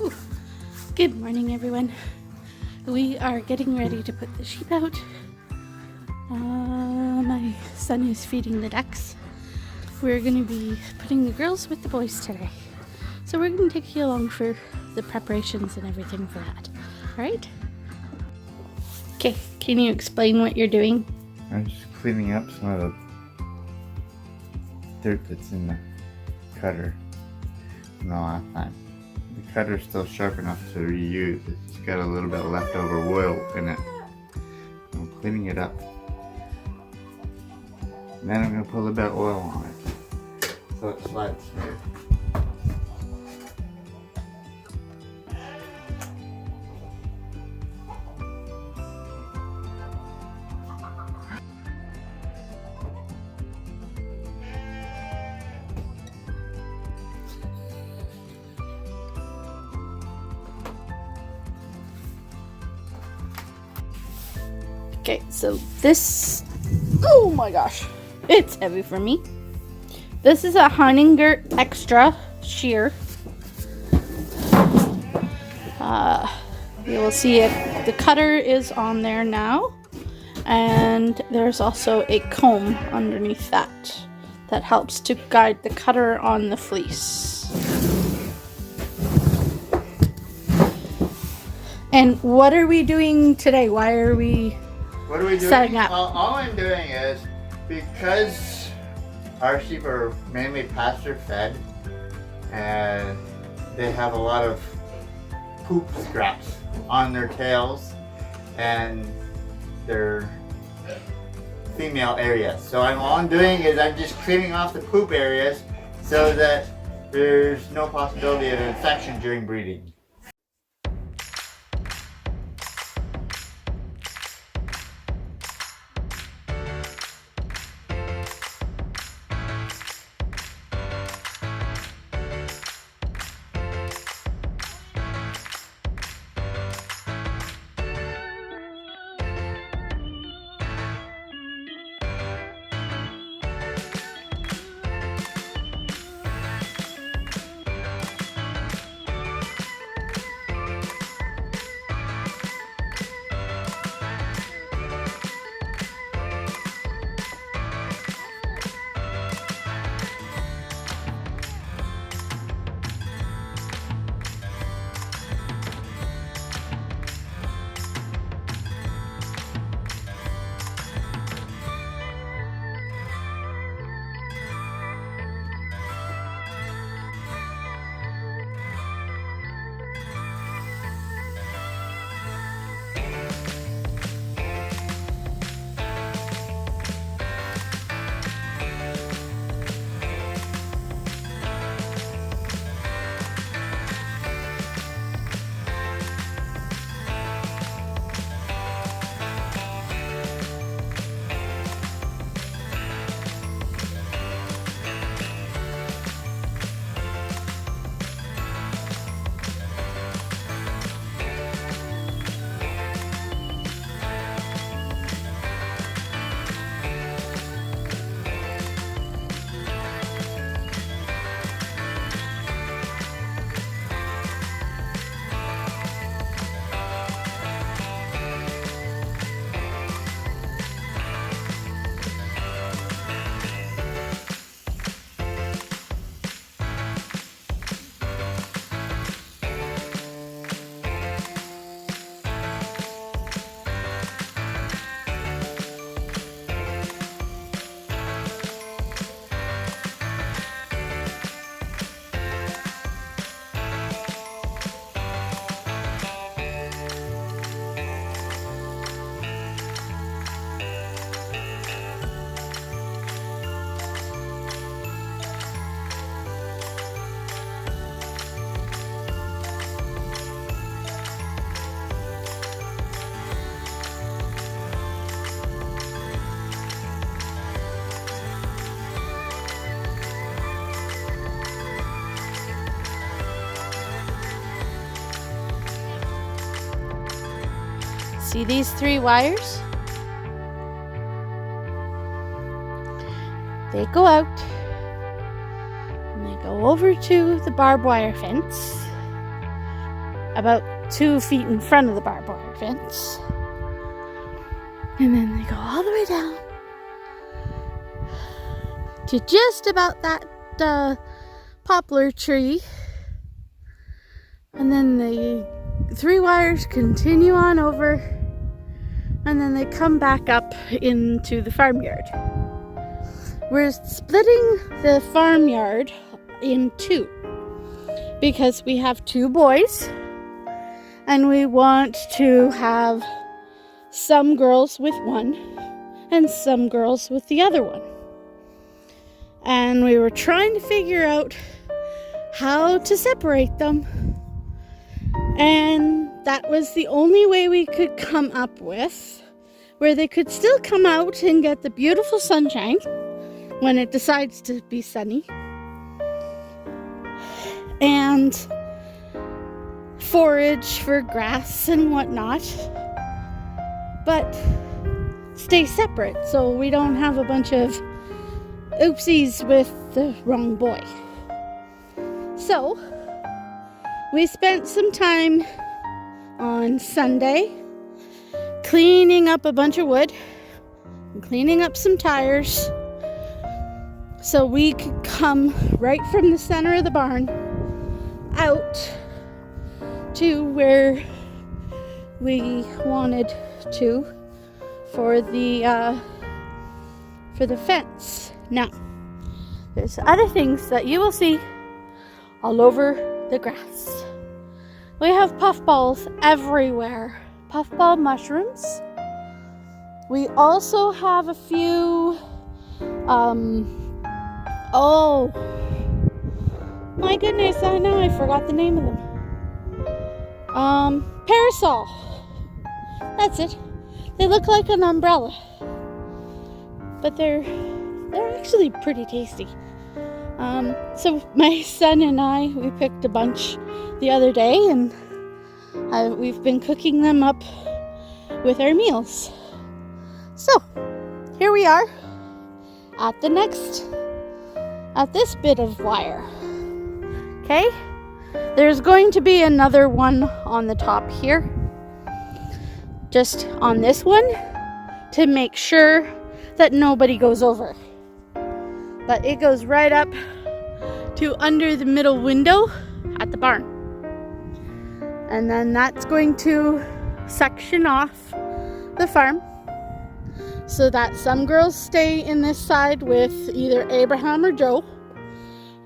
Ooh. Good morning, everyone. We are getting ready to put the sheep out. My son is feeding the ducks. We're going to be putting the girls with the boys today. So we're going to take you along for the preparations and everything for that. All right? Okay, can you explain what you're doing? I'm just cleaning up some of the dirt that's in the cutter from the last time. The cutter's still sharp enough to reuse. It's just got a little bit leftover oil in it. I'm cleaning it up. And then I'm going to put a little bit of oil on it so it slides smooth. Okay, so this, oh my gosh, it's heavy for me. This is a Heininger Extra shear. You will see it, the cutter is on there now, and there's also a comb underneath that helps to guide the cutter on the fleece. And what are we doing today? Why are we setting up? Well, all I'm doing is because our sheep are mainly pasture fed and they have a lot of poop scraps on their tails and their female areas. So all I'm doing is I'm just cleaning off the poop areas so that there's no possibility of infection during breeding. See these 3 wires? They go out and they go over to the barbed wire fence about 2 feet in front of the barbed wire fence. And then they go all the way down to just about that poplar tree. And then the 3 wires continue on over. And then they come back up into the farmyard. We're splitting the farmyard in 2 because we have 2 boys and we want to have some girls with one and some girls with the other one. And we were trying to figure out how to separate them, and that was the only way we could come up with, where they could still come out and get the beautiful sunshine when it decides to be sunny, and forage for grass and whatnot, but stay separate so we don't have a bunch of oopsies with the wrong boy. So we spent some time on Sunday cleaning up a bunch of wood and cleaning up some tires so we could come right from the center of the barn out to where we wanted to for the fence. Now, there's other things that you will see all over the grass. We have puffballs everywhere. Puffball mushrooms. We also have a few, oh my goodness, I know, I forgot the name of them. Parasol. That's it. They look like an umbrella, but they're actually pretty tasty. So my son and I, we picked a bunch the other day, and we've been cooking them up with our meals. So here we are at this bit of wire. Okay, there's going to be another one on the top here, just on this one, to make sure that nobody goes over. But it goes right up to under the middle window at the barn. And then that's going to section off the farm so that some girls stay in this side with either Abraham or Joe,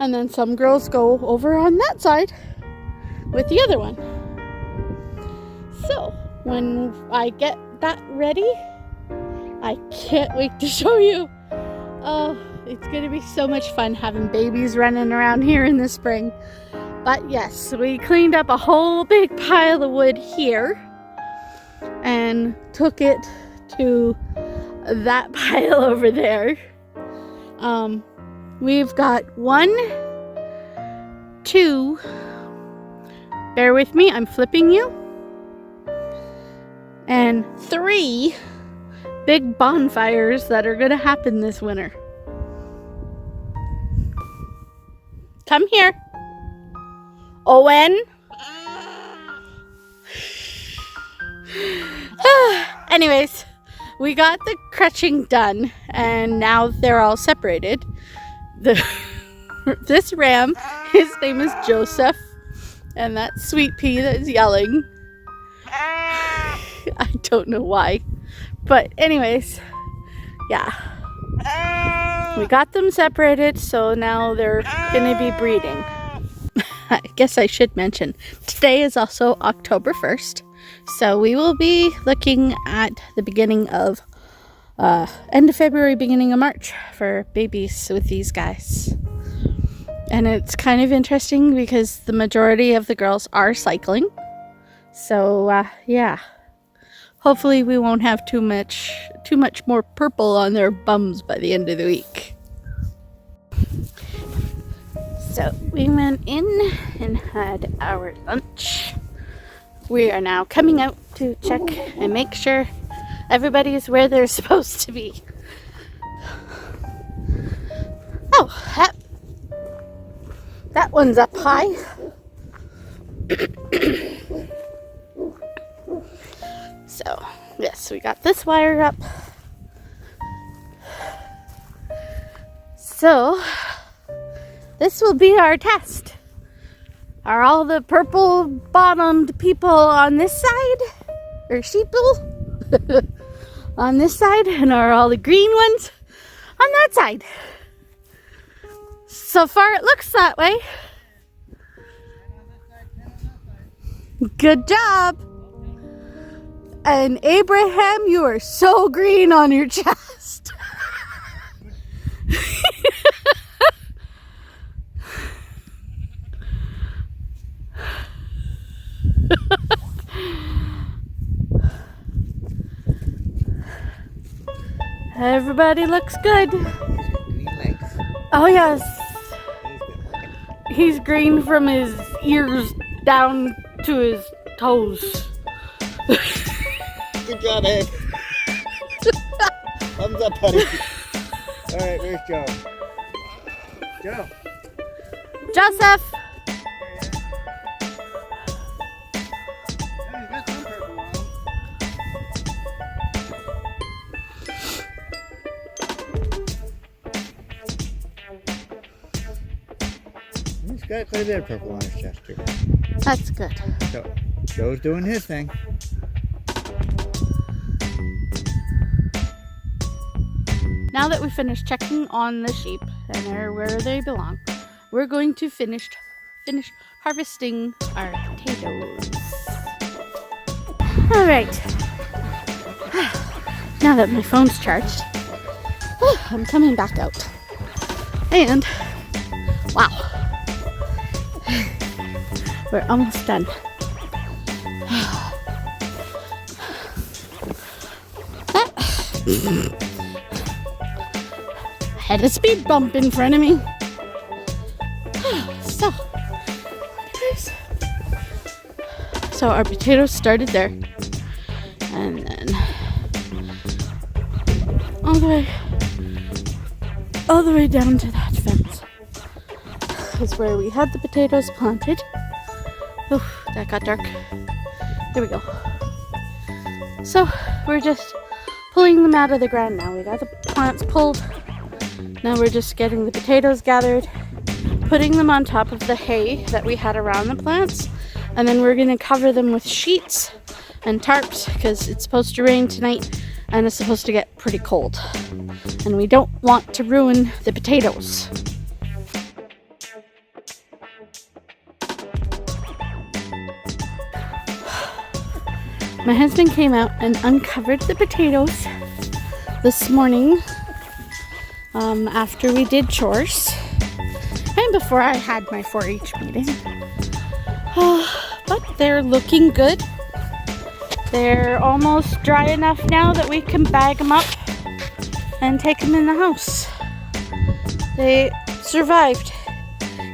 and then some girls go over on that side with the other one. So when I get that ready, I can't wait to show you. Oh, it's going to be so much fun having babies running around here in the spring. But yes, we cleaned up a whole big pile of wood here and took it to that pile over there. We've got 1, 2, bear with me, I'm flipping you, and 3 big bonfires that are going to happen this winter. Come here, Owen. Anyways, we got the crutching done, and now they're all separated. This ram, his name is Joseph, and that sweet pea that's yelling, I don't know why, but anyways, yeah, we got them separated, so now they're gonna be breeding. I guess I should mention, today is also October 1st, so we will be looking at the beginning of end of February, beginning of March for babies with these guys. And it's kind of interesting because the majority of the girls are cycling. So yeah, hopefully we won't have too much more purple on their bums by the end of the week. So we went in and had our lunch. We are now coming out to check and make sure everybody is where they're supposed to be. Oh, that one's up high. So, yes, we got this wire up. So, this will be our test. Are all the purple bottomed people on this side? Or sheeple? On this side? And are all the green ones on that side? So far it looks that way. Good job. And Abraham, you are so green on your chest. Everybody looks good. Green legs. Oh yes. He's good looking. He's green from his ears down to his toes. Good job, Ed. Thumbs up, buddy. All right, where's Joe? Joe. Joseph! Oh, he's got some purple on him. He's got quite a bit of purple on his chest, too. That's good. So, Joe's doing his thing. Now that we finished checking on the sheep and they're where they belong, we're going to finish harvesting our potatoes. All right. Now that my phone's charged, I'm coming back out. And wow, we're almost done. Had a speed bump in front of me. So our potatoes started there, and then all the way down to that fence is where we had the potatoes planted. Oh, that got dark. There we go. So we're just pulling them out of the ground now. We got the plants pulled. Now we're just getting the potatoes gathered, putting them on top of the hay that we had around the plants, and then we're gonna cover them with sheets and tarps because it's supposed to rain tonight and it's supposed to get pretty cold. And we don't want to ruin the potatoes. My husband came out and uncovered the potatoes this morning after we did chores and before I had my 4-H meeting. But they're looking good. They're almost dry enough now that we can bag them up and take them in the house. They survived.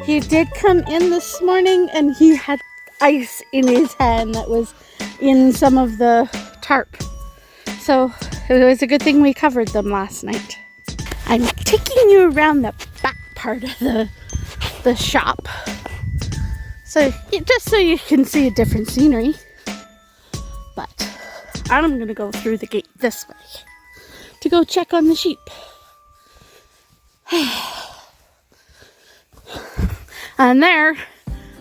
He did come in this morning and he had ice in his hand that was in some of the tarp. So it was a good thing we covered them last night. I'm taking you around the back part of the shop. So just so you can see a different scenery. But I'm gonna go through the gate this way to go check on the sheep. And there,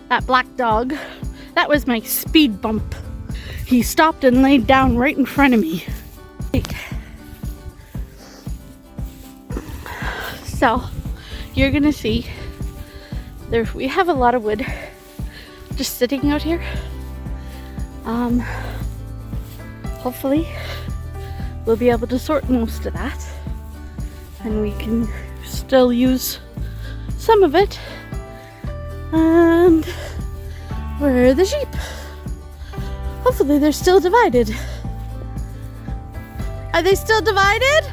that black dog, that was my speed bump. He stopped and laid down right in front of me. So, you're gonna see, we have a lot of wood just sitting out here. Hopefully, we'll be able to sort most of that. And we can still use some of it. And where are the sheep? Hopefully they're still divided. Are they still divided?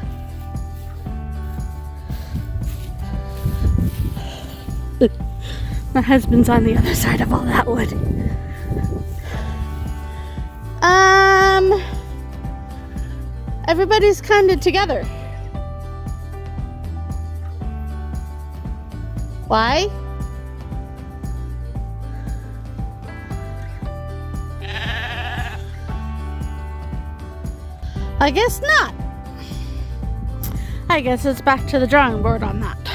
My husband's on the other side of all that wood. Everybody's kind of together. Why? I guess not. I guess it's back to the drawing board on that.